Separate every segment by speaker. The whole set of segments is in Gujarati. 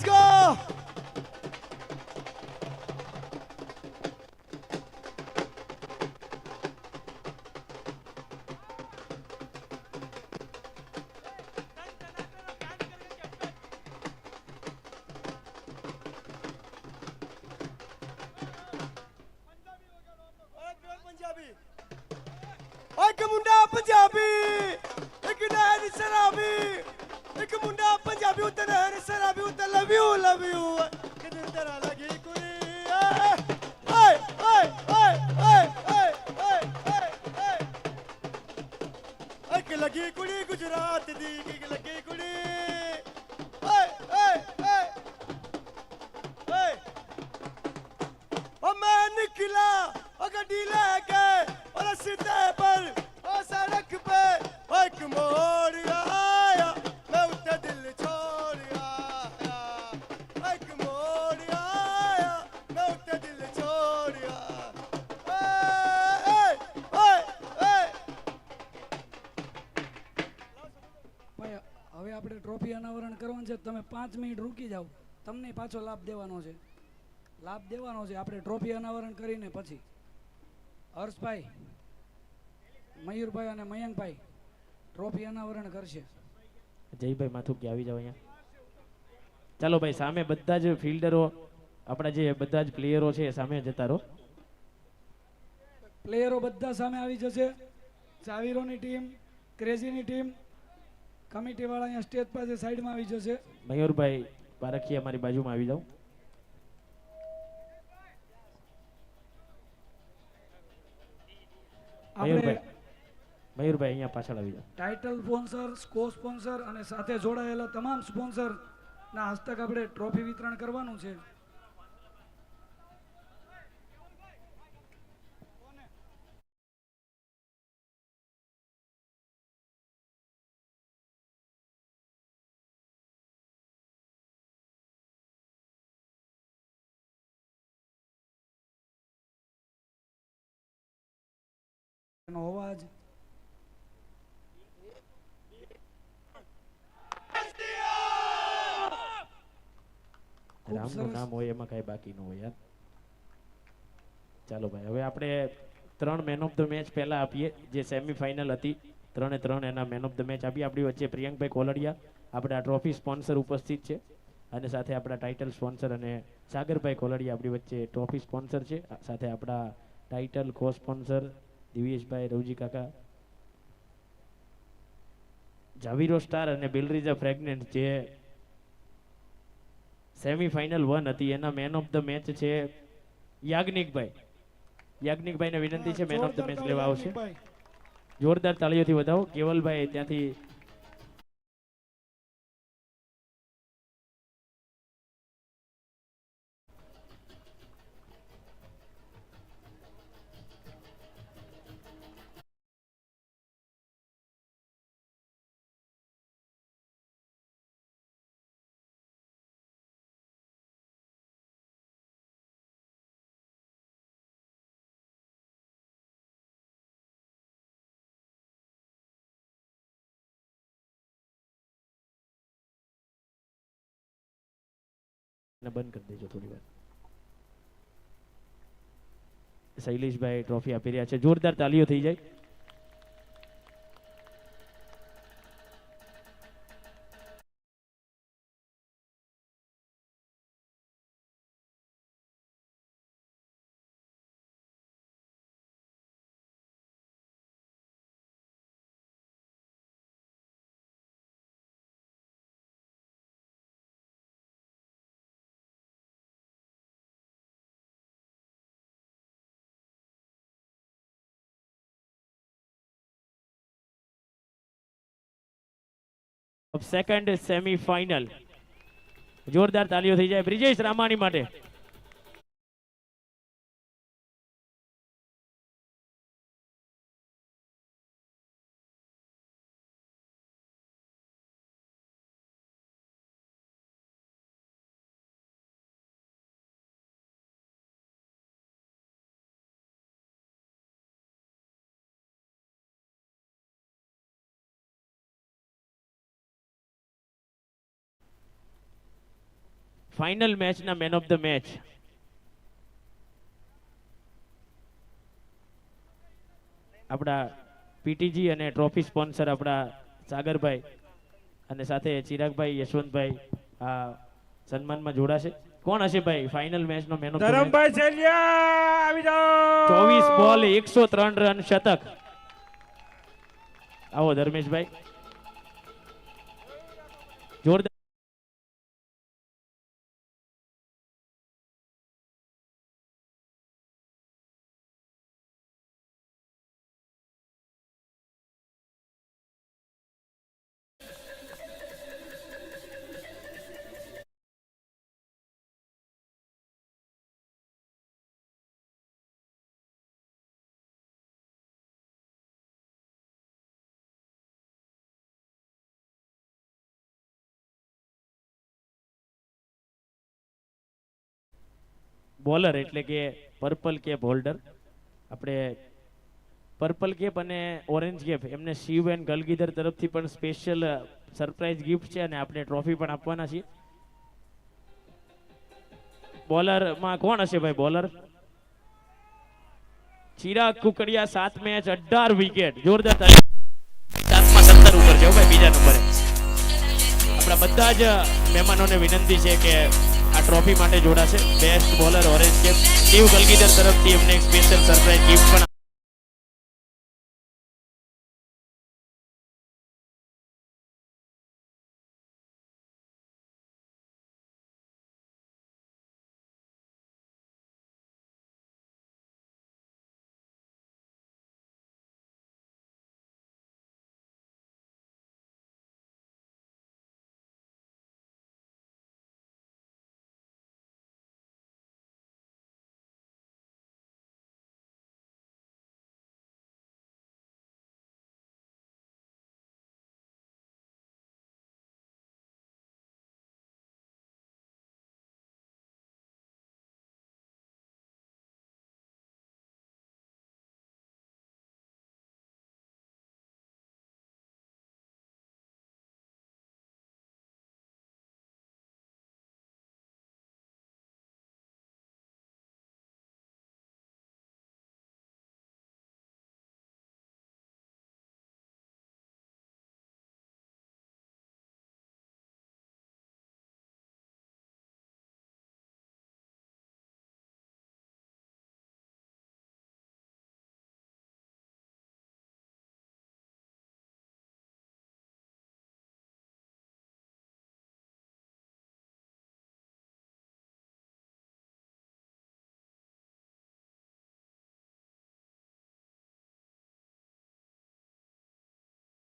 Speaker 1: Let's go! ਇੱਕ ਮੁੰਡਾ ਪੰਜਾਬੀ ਇੱਕ ਨਹਿਰ ਸ਼ਰਾਬੀ ਇੱਕ ਮੁੰਡਾ ਪੰਜਾਬੀ ਉੱਤੇ ਨਹਿਰ ਸ਼ਰਾਬੀ ਉੱਤੇ ਲਵ ਯੂ ਕਿਤੇ ਤੇਰਾ ਲੱਗੀ ਕੁੜੀ ਓਏ ਓਏ ਓਏ ਓਏ ਓਏ ਓਏ ਇੱਕ ਲੱਗੀ ਕੁੜੀ ਗੁਜਰਾਤ ਦੀ ਇੱਕ ਲੱਗੀ ਕੁੜੀ ਓਏ ਓਏ ਓਏ ਓਏ ਓ ਮੈਂ ਨਿਕਲਾ ਓ ਗੱਡੀ ਲੈ ਕੇ और सीधे पर ओ सड़क पे एक मोड़ आया मैं उसे दिल छोड़ आया एक मोड़ आया मैं उसे दिल छोड़ आया
Speaker 2: ભાઈ હવે આપણે ટ્રોફી અનાવરણ કરવાનું છે. તમે 5 મિનિટ રૂકી જાઓ. તમને પાછો લાભ દેવાનો છે. આપણે ટ્રોફી અનાવરણ કરીને પછી હર્ષભાઈ, મયુરભાઈ અને મયંકભાઈ ટ્રોફી અનાવરણ કરશે.
Speaker 3: જયભાઈ માથુકી આવી જાવ અહીંયા. ચાલો ભાઈ, સામે બધા જ ફિલ્ડરો, આપણા જે બધા જ પ્લેયરો છે એ સામે જતા રહો.
Speaker 2: પ્લેયરો બધા સામે આવી જશે. ચાવીરોની ટીમ, ક્રેઝીની ટીમ, કમિટીવાળા અહીંયા સ્ટેજ પાસે સાઈડમાં આવી જશે.
Speaker 3: મયુરભાઈ પારખી અમારી બાજુમાં આવી જાવ. મયુરભાઈ અહીંયા પાછળ આવી જાવ.
Speaker 2: ટાઇટલ સ્પોન્સર, સ્કો સ્પોન્સર અને સાથે જોડાયેલા તમામ સ્પોન્સર ના હસ્તક આપણે ટ્રોફી વિતરણ કરવાનું છે. એનો અવાજ
Speaker 3: રામનું નામ હોય એમાં કઈ બાકી ન હોય યાર. ચાલો ભાઈ, હવે આપણે 3 મેન ઓફ ધ મેચ પહેલા આપીએ. જે સેમીફાઇનલ હતી 3-3 એના મેન ઓફ ધ મેચ આપીએ. આપણી વચ્ચે પ્રિયંકભાઈ કોલડિયા આપણા ટ્રોફી સ્પોન્સર ઉપસ્થિત છે, અને સાથે આપણા ટાઇટલ સ્પોન્સર અને સાગરભાઈ કોલડિયા આપણી વચ્ચે ટ્રોફી સ્પોન્સર છે. સાથે આપણા ટાઇટલ કો સ્પોન્સર દિવ્યેશભાઈ, રવજી કાકા, જાવીરો સ્ટાર અને બિલરીઝા ફ્રેગ્નેન્ટ જે સેમીફાઇનલ 1 હતી એના મેન ઓફ ધ મેચ છે યાજ્ઞિકભાઈ. યાજ્ઞિકભાઈને વિનંતી છે મેન ઓફ ધ મેચ લેવા આવશે. જોરદાર તાળીઓથી વધાવો. કેવલભાઈ ત્યાંથી બંધ કરી દેજો થોડી વાર. શૈલેષભાઈ ટ્રોફી આપી રહ્યા છે. જોરદાર તાલીઓ થઈ જાય. Second semifinal. જોરદાર તાલીઓ થઈ જાય બ્રિજેશ રામાણી માટે. ફાઇનલ મેચના મેન ઓફ ધ મેચ આપણા પીટીજી અને ટ્રોફી સ્પોન્સર આપણા સાગરભાઈ અને સાથે ચિરાગભાઈ યશવંતભાઈ આ સન્માનમાં જોડાશે. કોણ હશે ભાઈ ફાઇનલ મેચનો મેન ઓફ ધ મેચ?
Speaker 4: ધરમભાઈ છેલિયા આવી જાઓ.
Speaker 3: 24 બોલ 103 રન શતક. આવો ધર્મેશભાઈ, જોરદાર. બોલર એટલે કે પર્પલ કેપ હોલ્ડર, આપણે પર્પલ કેપ અને ઓરેન્જ કેપ એમને શિવ એન્ડ ગલગીધર તરફથી પણ સ્પેશિયલ સરપ્રાઈઝ ગિફ્ટ છે અને આપણે ટ્રોફી પણ આપવાના છીએ. બોલરમાં કોણ હશે ભાઈ? Bowler Chirag Kukadiya, 7 match 18 wicket. જોરદાર તાળી. 7માં 17 ઉપર છે ભાઈ, બીજા નંબરે. આપણા બધા જ મહેમાનોને વિનંતી છે કે આ ટ્રોફી માટે જોડાશે. Best bowler orange cap Shiv Galgidhar તરફથી એમને એક સ્પેશિયલ સરપ્રાઈઝ ગિફ્ટ પણ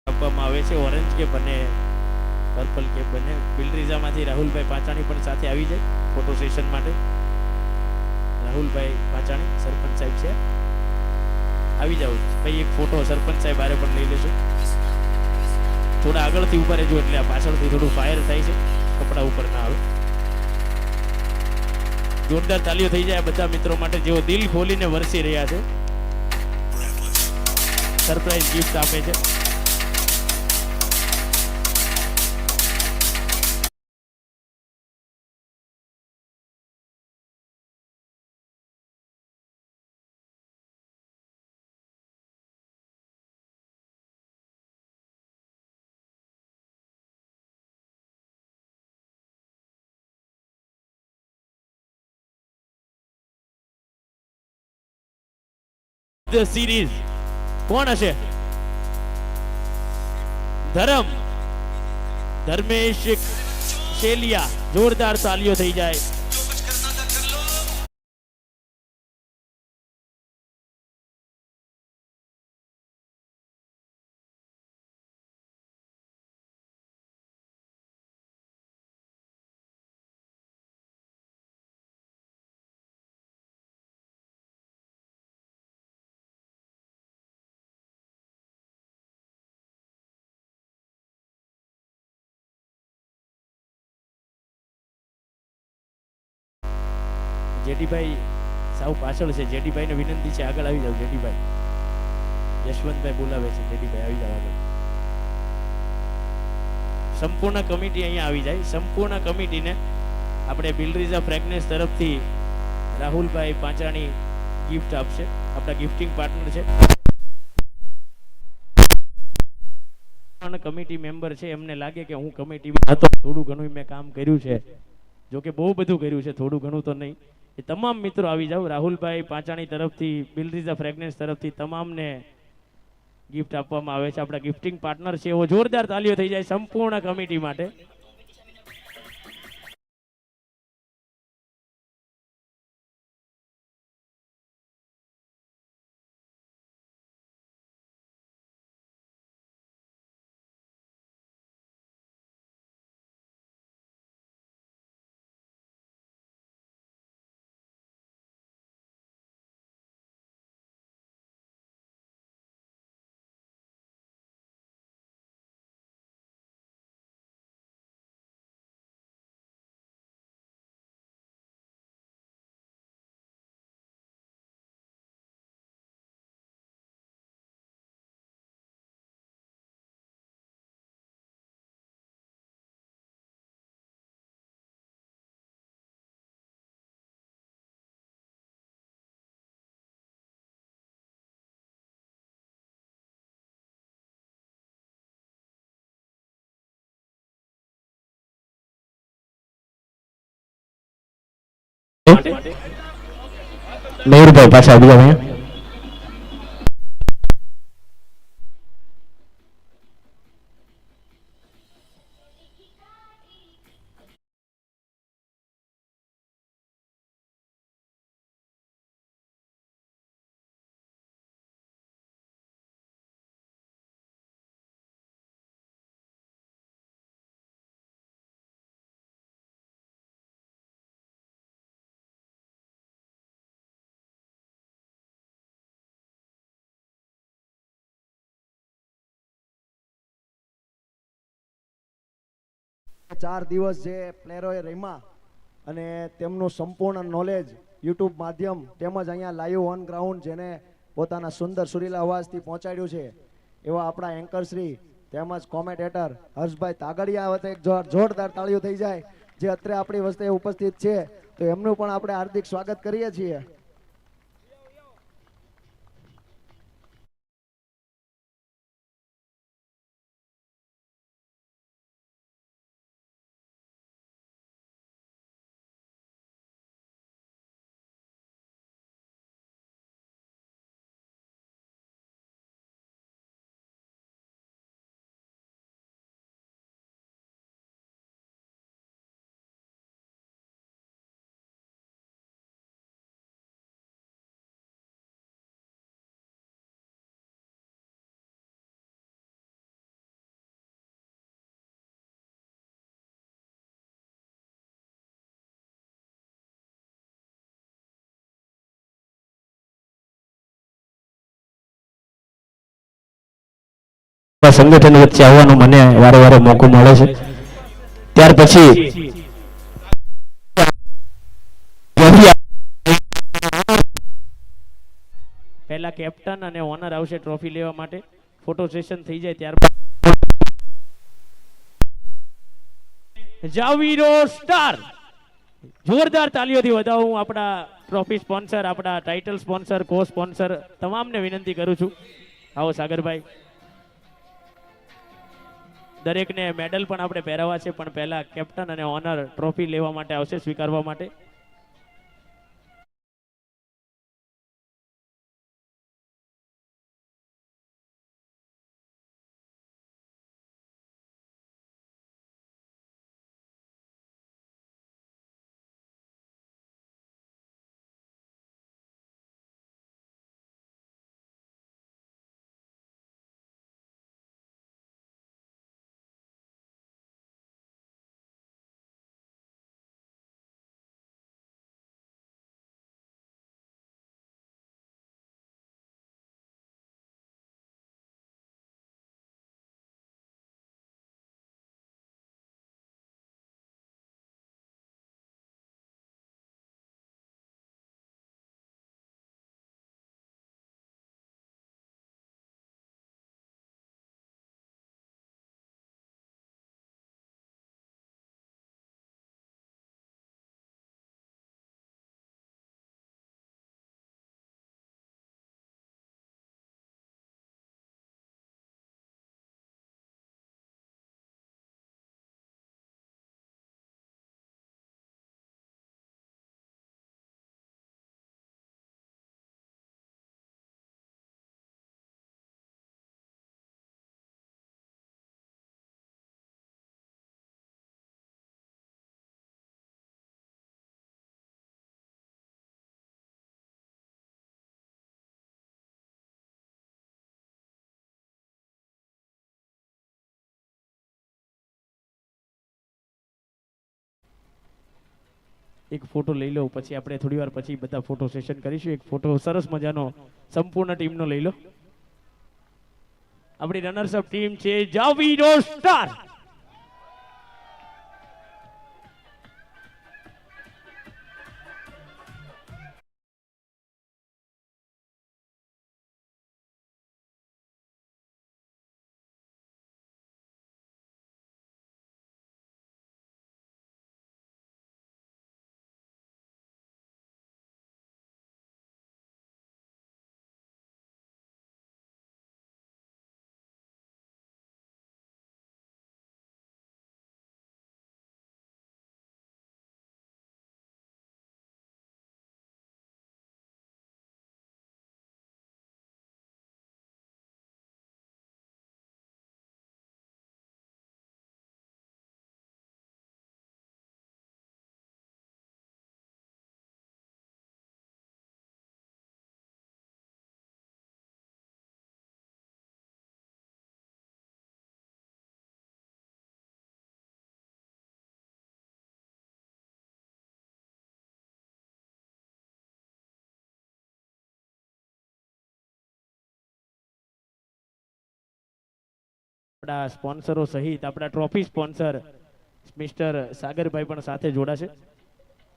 Speaker 3: આપવામાં આવે છે. ઓરેન્જ કેપ અને પર્પલ કેપ બંને. બિલરીઝામાંથી રાહુલભાઈ પાંચાણી પણ સાથે આવી જાય ફોટો સેશન માટે. રાહુલભાઈ પાંચાણી સરપંચ સાહેબ છે, આવી જાવ ભાઈ. એક ફોટો સરપંચ સાહેબ આરે પણ લઈ લેશો. થોડા આગળથી ઉભા રહેજો એટલે આ પાછળથી થોડું ફાયર થાય છે, કપડા ઉપર ના આવે. જોરદાર તાલીઓ થઈ જાય બધા મિત્રો માટે જેઓ દિલ ખોલીને વરસી રહ્યા છે, સરપ્રાઈઝ ગિફ્ટ આપે છે. સિરીઝ કોણ હશે? ધર્મેશ શેલિયા. જોરદાર તાલીઓ થઈ જાય. જેડીભાઈ સાવ પાછળ છે. જેડીભાઈને વિનંતી છે આગળ આવી જાવ. જેડીભાઈ, યશવંતભાઈ બોલાવે છે. જેડીભાઈ આવી જાવ આગળ. સંપૂર્ણ કમિટી અહીંયા આવી જાય. સંપૂર્ણ કમિટીને આપણે બિલરીઝા ફ્રેગનેસ તરફથી રાહુલભાઈ પાંચાણી ગિફ્ટ આપશે, આપણા ગિફ્ટિંગ પાર્ટનર છે અને કમિટી મેમ્બર છે. એમને લાગે કે હું કમિટીમાં હતો, થોડું ઘણું મેં કામ કર્યું છે, જો કે બહુ બધું કર્યું છે, થોડું ઘણું તો નહીં. એ તમામ મિત્રો આવી જાવ. રાહુલભાઈ પાંચાણી તરફથી, બિલરીઝા ફ્રેગનેસ તરફથી તમામને ગિફ્ટ આપવામાં આવે છે. આપણા ગિફ્ટિંગ પાર્ટનર છે, એવો જોરદાર તાલીઓ થઈ જાય સંપૂર્ણ કમિટી માટે.
Speaker 5: મયુરભાઈ પાછા બીજા ભાઈ.
Speaker 1: ચાર દિવસ જે પ્લેયરોએ રમ્યા અને તેમનું સંપૂર્ણ નોલેજ યુટ્યુબ માધ્યમ તેમજ અહીંયા લાઈવ ઓન ગ્રાઉન્ડ જેને પોતાના સુંદર સુરીલા અવાજથી પહોંચાડ્યું છે એવા આપણા એન્કર શ્રી તેમજ કોમેન્ટેટર હર્ષભાઈ તાગડિયા વતે એક જોરદાર તાળીઓ થઈ જાય, જે અત્રે આપણી વસ્તે ઉપસ્થિત છે, તો એમનું પણ આપણે હાર્દિક સ્વાગત કરીએ છીએ.
Speaker 5: સંગઠન વચ્ચે આવવાનો મને વારે વારે મોકો મળે છે. ત્યાર પછી
Speaker 3: પહેલા કેપ્ટન અને ઓનર આવશે ટ્રોફી લેવા માટે. ફોટો સેશન થઈ જાય ત્યારબાદ જાવીરો સ્ટાર, જોરદાર તાલીઓથી વધાવું હું આપણા ટ્રોફી સ્પોન્સર, આપણા ટાઇટલ સ્પોન્સર, કો સ્પોન્સર તમામને વિનંતી કરું છું. આવો સાગરભાઈ. દરેકને મેડલ પણ આપણે પહેરાવવા છે, પણ પહેલા કેપ્ટન અને ઓનર ટ્રોફી લેવા માટે આવશે, સ્વીકારવા માટે. એક ફોટો લઈ લો, પછી આપણે થોડી વાર પછી બધા ફોટો સેશન કરીશું. એક ફોટો સરસ મજાનો સંપૂર્ણ ટીમનો લઈ લો. આપણી રનર્સ અપ ટીમ છે જાવીડો સ્ટાર. આપણા સ્પોન્સરો સહિત આપણા ટ્રોફી સ્પોન્સર મિસ્ટર સાગરભાઈ પણ સાથે જોડાશે.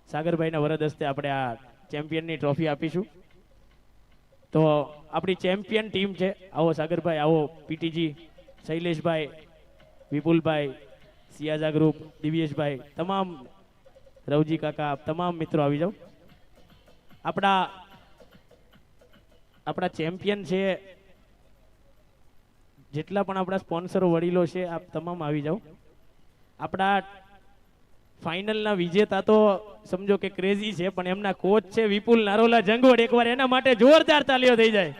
Speaker 3: સાગરભાઈના વરદ હસ્તે આપણે આ ચેમ્પિયનની ટ્રોફી આપીશું. તો આપણી ચેમ્પિયન ટીમ છે. આવો સાગરભાઈ, આવો પીટીજી, શૈલેષભાઈ, વિપુલભાઈ, સિયાજા ગ્રુપ, દિવ્યેશભાઈ, તમામ રવજી કાકા, તમામ મિત્રો આવી જાઓ. આપણા ચેમ્પિયન છે, જેટલા પણ આપણા સ્પોન્સરો વડીલો છે, આપ તમામ આવી જાઓ. આપણા ફાઇનલના વિજેતા તો સમજો કે ક્રેઝી છે, પણ એમના કોચ છે વિપુલ નારોલા જંગવડ. એકવાર એના માટે જોરદાર તાલીઓ થઈ જાય.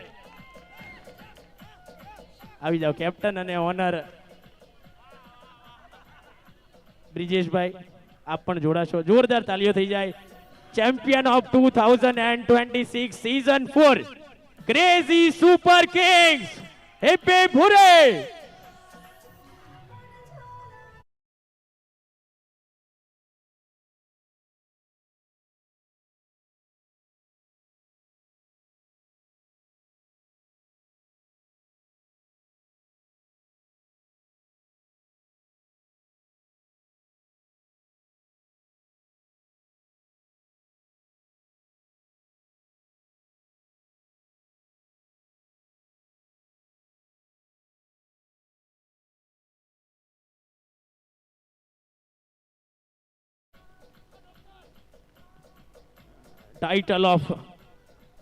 Speaker 3: આવી જાઓ કેપ્ટન અને ઓનર બ્રિજેશભાઈ, આપ પણ જોડાશો. જોરદાર તાલીઓ થઈ જાય. Champion of 2026 season 4 crazy super kings hip hip hooray. Title of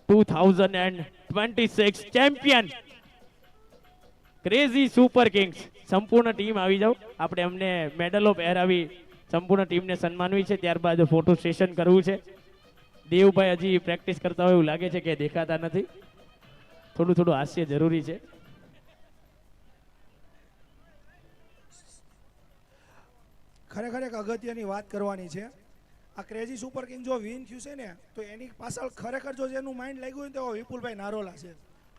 Speaker 3: 2026 champion crazy super kings. સંપૂર્ણ ટીમ આવી જાઓ. આપણે અમને મેડલો પહેરાવી સંપૂર્ણ ટીમને સન્માનવી છે. ત્યારબાદ ફોટો સેશન કરવું છે. દેવભાઈ હજી પ્રેક્ટિસ કરતા હોય એવું લાગે છે કે દેખાતા નથી. થોડું હાસ્ય જરૂરી છે.
Speaker 1: ખરેખર એક અગત્યની વાત કરવાની છે. આ ક્રેઝી સુપર કિંગ જો વિન થયું છે ને, તો એની પાછળ ખરેખર જો જેનું માઇન્ડ લાગ્યું હોય ને, તો વિપુલભાઈ નારોલા છે.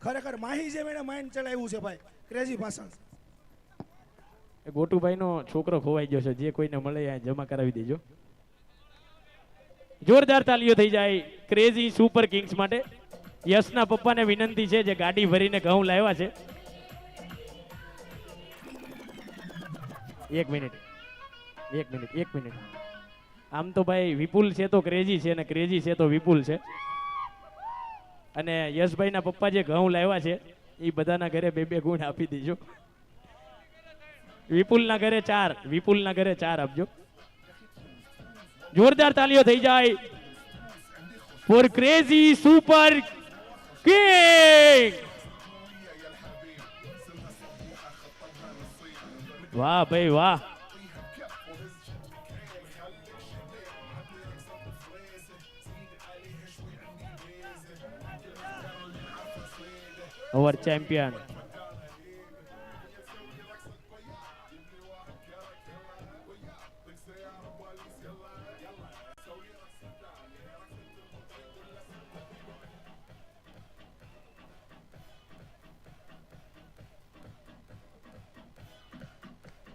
Speaker 1: ખરેખર માહી જેમ એને માઇન્ડ ચલાવ્યું છે ભાઈ ક્રેઝી પાછળ.
Speaker 3: ગોટુભાઈનો છોકરો ખોવાઈ ગયો છે. જે કોઈને મળે જમા કરાવી દેજો. જોરદાર તાલીઓ થઈ જાય ક્રેઝી સુપર કિંગ્સ માટે. યશના પપ્પાને વિનંતી છે, જે ગાડી ભરીને ઘઉં લાવ્યા છે. એક મિનિટ. આમ તો ભાઈ વિપુલ છે તો ક્રેઝી છે, અને ક્રેઝી છે તો વિપુલ છે. અને યશભાઈના પપ્પા જે ઘઉં લાવ્યા છે એ બધાના ઘરે 2-2 ગુણ આપી દેજો. વિપુલના ઘરે 4 આપજો. જોરદાર તાલીઓ થઈ જાય ફોર ક્રેઝી સુપર કિંગ. વાહ ભાઈ વાહ. our champion.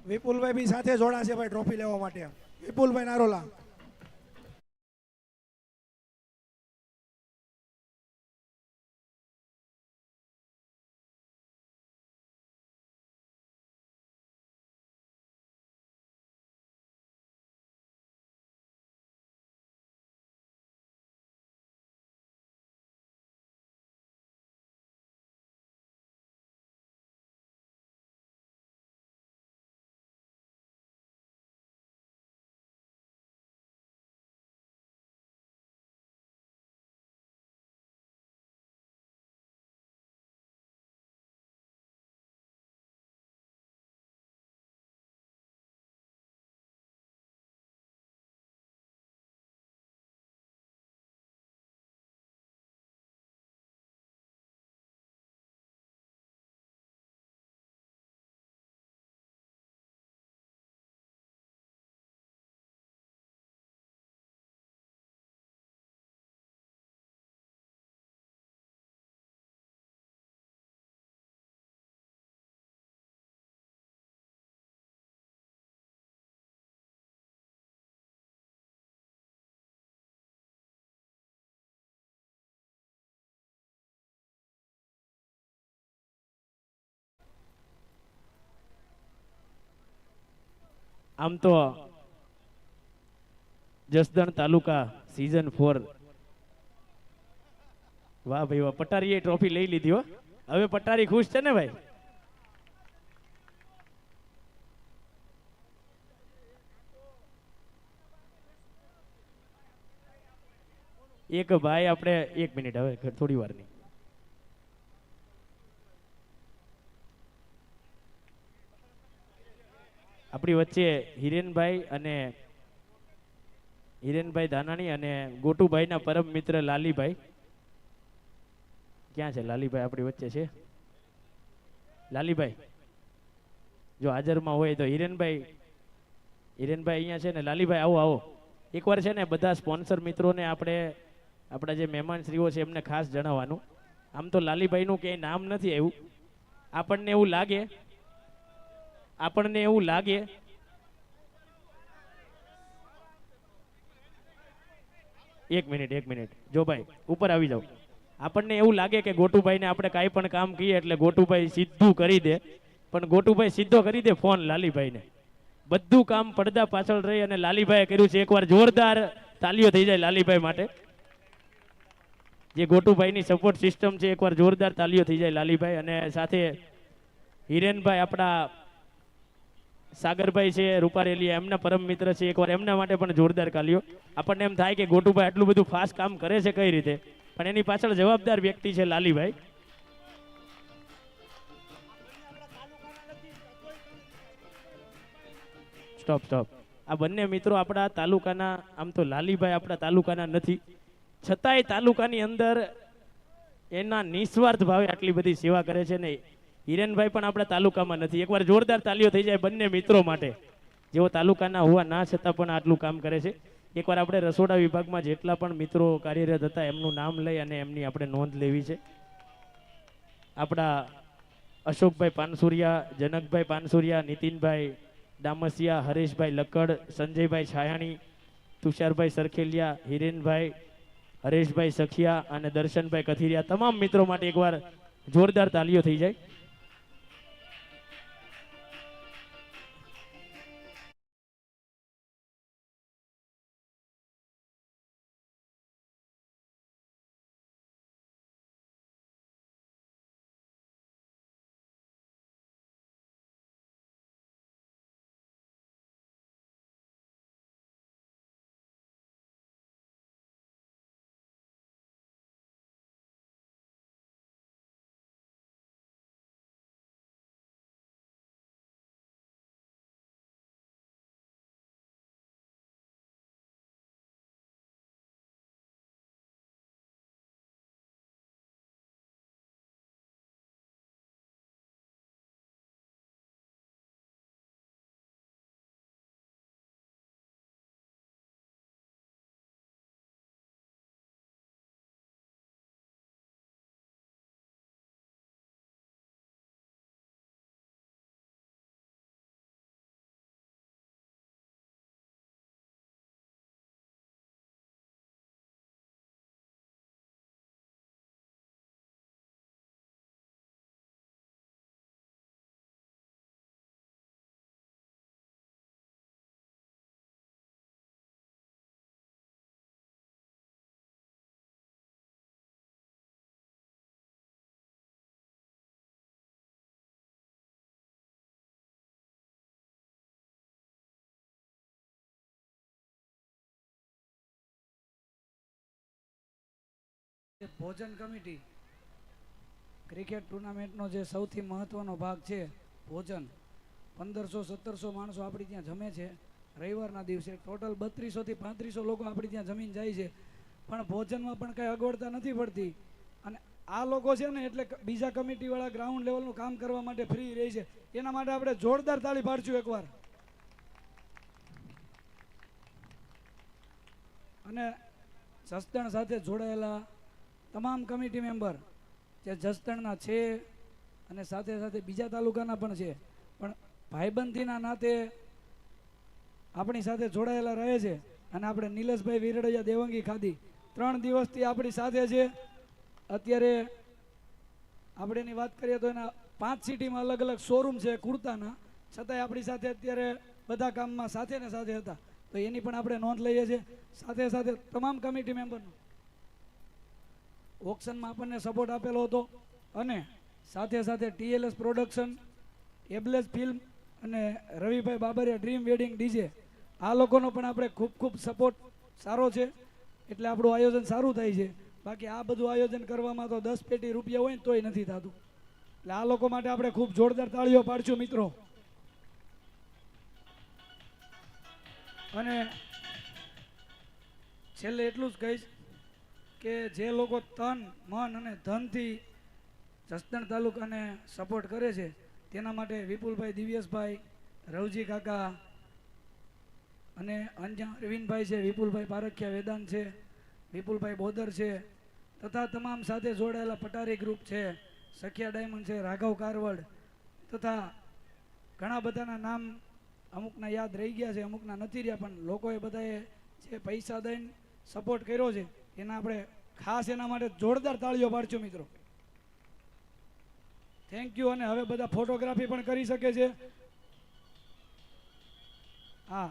Speaker 1: વિપુલભાઈ બી સાથે જોડાશે ભાઈ ટ્રોફી લેવા માટે. વિપુલભાઈ નારોલા.
Speaker 3: આમ તો જસદણ તાલુકા સીઝન 4, વાહ ભાઈ વાહ, પટારીએ ટ્રોફી લઈ લીધી હો. હવે પટારી ખુશ છે ને ભાઈ? એક ભાઈ આપણે 1 મિનિટ, હવે થોડી વાર ની આપણી વચ્ચે હિરેનભાઈ દાનાણી અને ગોટુભાઈના પરમ મિત્ર લાલીભાઈ. ક્યાં છે લાલીભાઈ? આપણી વચ્ચે છે લાલીભાઈ? જો હાજરમાં હોય તો હિરેનભાઈ અહીંયા છે ને. લાલીભાઈ આવો આવો. એકવાર છે ને બધા સ્પોન્સર મિત્રોને આપણા જે મહેમાનશ્રીઓ છે એમને ખાસ જણાવવાનું, આમ તો લાલીભાઈનું ક્યાંય નામ નથી આવ્યું. આપણને એવું લાગે એક મિનિટ જો ભાઈ ઉપર આવી જાવ. આપણને એવું લાગે કે ગોટુભાઈને આપણે કાંઈ પણ કામ કહીએ એટલે ગોટુભાઈ સીધું કરી દે, પણ ગોટુભાઈ સીધો કરી દે ફોન લાલીભાઈને. બધું કામ પડદા પાછળ રહી અને લાલીભાઈએ કર્યું છે. એકવાર જોરદાર તાલીઓ થઈ જાય લાલીભાઈ માટે. જે ગોટુભાઈની સપોર્ટ સિસ્ટમ છે, એકવાર જોરદાર તાલીઓ થઈ જાય લાલીભાઈ. અને સાથે હિરેનભાઈ આપણા સાગરભાઈ છે રૂપારેલિયા, એમના પરમ મિત્ર છે, એકવાર એમના માટે પણ જોરદાર તાલીઓ. આપણને એમ થાય કે ગોટુભાઈ આટલું બધું ફાસ્ટ કામ કરે છે કઈ રીતે, પણ એની પાછળ જવાબદાર વ્યક્તિ છે લાલીભાઈ. સ્ટોપ. આ બંને મિત્રો આપણા તાલુકાના, આમ તો લાલીભાઈ આપણા તાલુકાના નથી, છતાંય તાલુકાની અંદર એના નિસ્વાર્થ ભાવે આટલી બધી સેવા કરે છે ને. હિરેનભાઈ પણ આપણા તાલુકામાં નથી. એકવાર જોરદાર તાલીઓ થઈ જાય બંને મિત્રો માટે, જેઓ તાલુકાના હોવા ના છતાં પણ આટલું કામ કરે છે. એકવાર આપણે રસોડા વિભાગમાં જેટલા પણ મિત્રો કાર્યરત હતા એમનું નામ લઈ અને એમની આપણે નોંધ લેવી છે. આપણા અશોકભાઈ પાનસુરિયા, જનકભાઈ પાનસુરિયા, નીતિનભાઈ ડામસિયા, હરેશભાઈ લકડ, સંજયભાઈ છાયાણી, તુષારભાઈ સરખેલિયા, હિરેનભાઈ, હરેશભાઈ સખિયા અને દર્શનભાઈ કથિરિયા, તમામ મિત્રો માટે એકવાર જોરદાર તાલીઓ થઈ જાય.
Speaker 2: ભોજન કમિટી ક્રિકેટ ટુર્નામેન્ટનો જે સૌથી મહત્વનો ભાગ છે ભોજન, 1500-1700 માણસો આપણી ત્યાં જમે છે રવિવારના દિવસે. ટોટલ 3200 થી 3500 લોકો આપણી ત્યાં જમીન જાય છે, પણ ભોજનમાં પણ કંઈ અગવડતા નથી પડતી. અને આ લોકો છે ને એટલે બીજા કમિટીવાળા ગ્રાઉન્ડ લેવલનું કામ કરવા માટે ફ્રી રહે છે. એના માટે આપણે જોરદાર તાળી પાડશું એકવાર. અને જસદણ સાથે જોડાયેલા તમામ કમિટી મેમ્બર જે જસદણના છે અને સાથે સાથે બીજા તાલુકાના પણ છે, પણ ભાઈબંધીના નાતે આપણી સાથે જોડાયેલા રહે છે. અને આપણે નિલેશભાઈ વિરડૈયા દેવંગી ખાદી 3 દિવસથી આપણી સાથે છે. અત્યારે આપણે એની વાત કરીએ તો એના 5 સિટીમાં અલગ અલગ શોરૂમ છે કુર્તાના, છતાંય આપણી સાથે અત્યારે બધા કામમાં સાથે ને સાથે હતા, તો એની પણ આપણે નોંધ લઈએ છીએ. સાથે સાથે તમામ કમિટી મેમ્બરનો ઓક્શનમાં આપણને સપોર્ટ આપેલો હતો, અને સાથે સાથે TLS પ્રોડક્શન, એબલેસ ફિલ્મ અને રવિભાઈ બાબરિયા ડ્રીમ વેડિંગ ડીજે, આ લોકોનો પણ આપણે ખૂબ ખૂબ સપોર્ટ સારો છે, એટલે આપણું આયોજન સારું થાય છે. બાકી આ બધું આયોજન કરવામાં તો 10 પેટી રૂપિયા હોય ને તોય નથી થતું. એટલે આ લોકો માટે આપણે ખૂબ જોરદાર તાળીઓ પાડશું મિત્રો. અને છેલ્લે એટલું જ કહીશ કે જે લોકો તન મન અને ધનથી જસદણ તાલુકાને સપોર્ટ કરે છે તેના માટે વિપુલભાઈ દિવ્યેશભાઈ, રવજી કાકા અને અન્ય અરવિંદભાઈ છે, વિપુલભાઈ પારખિયા વેદાંત છે, વિપુલભાઈ બોદર છે, તથા તમામ સાથે જોડાયેલા પટારી ગ્રુપ છે, સખિયા ડાયમંડ છે, રાઘવ કારવડ, તથા ઘણા બધાના નામ અમુકના યાદ રહી ગયા છે, અમુકના નથી રહ્યા, પણ લોકોએ બધાએ જે પૈસા દઈને સપોર્ટ કર્યો છે એના આપણે ખાસ એના માટે જોરદાર તાળીઓ પાડશું મિત્રો. Thank you. અને હવે બધા ફોટોગ્રાફી પણ કરી શકે છે. હા,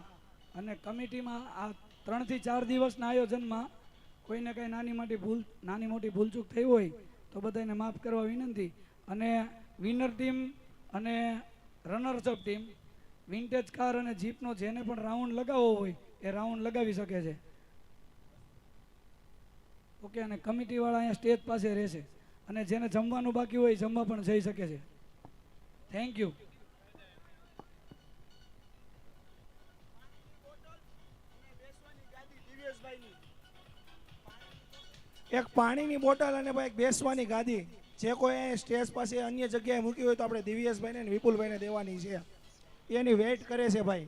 Speaker 2: અને કમિટીમાં આ 3 થી 4 દિવસના આયોજનમાં કોઈને કંઈ નાની મોટી ભૂલચૂક થઈ હોય તો બધાને માફ કરવા વિનંતી. અને વિનર ટીમ અને રનર્સઅપ ટીમ વિન્ટેજ કાર અને જીપનો જેને પણ રાઉન્ડ લગાવવો હોય એ રાઉન્ડ લગાવી શકે છે. ઓકે. અને કમિટીવાળા અહીંયા સ્ટેજ પાસે રહેશે, અને જેને જમવાનું બાકી હોય જમવા પણ જઈ શકે છે. Thank you.
Speaker 6: એક પાણીની બોટલ અને ભાઈ એક બેસવાની ગાદી જે કોઈ અહીં સ્ટેજ પાસે અન્ય જગ્યાએ મૂકી હોય તો આપણે દિવ્યેશભાઈને અને વિપુલભાઈને દેવાની છે. એની વેઇટ કરે છે ભાઈ.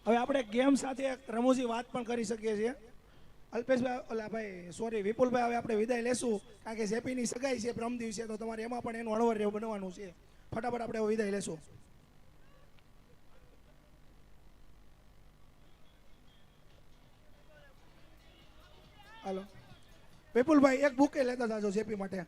Speaker 6: હવે આપણે ગેમ સાથે એક રમૂજી વાત પણ કરી શકીએ છીએ. અલ્પેશભાઈ, ઓલા ભાઈ સોરી વિપુલભાઈ, હવે આપણે વિદાય લેશું કારણ કે જેપીની સગાઈ છે પ્રમ દિવસે, તો તમારે એમાં પણ એનું અણવર રહેવું બનવાનું છે. ફટાફટ આપણે વિદાય લેશું. હાલો વિપુલભાઈ, એક બુકે લેતા જાજો જેપી માટે.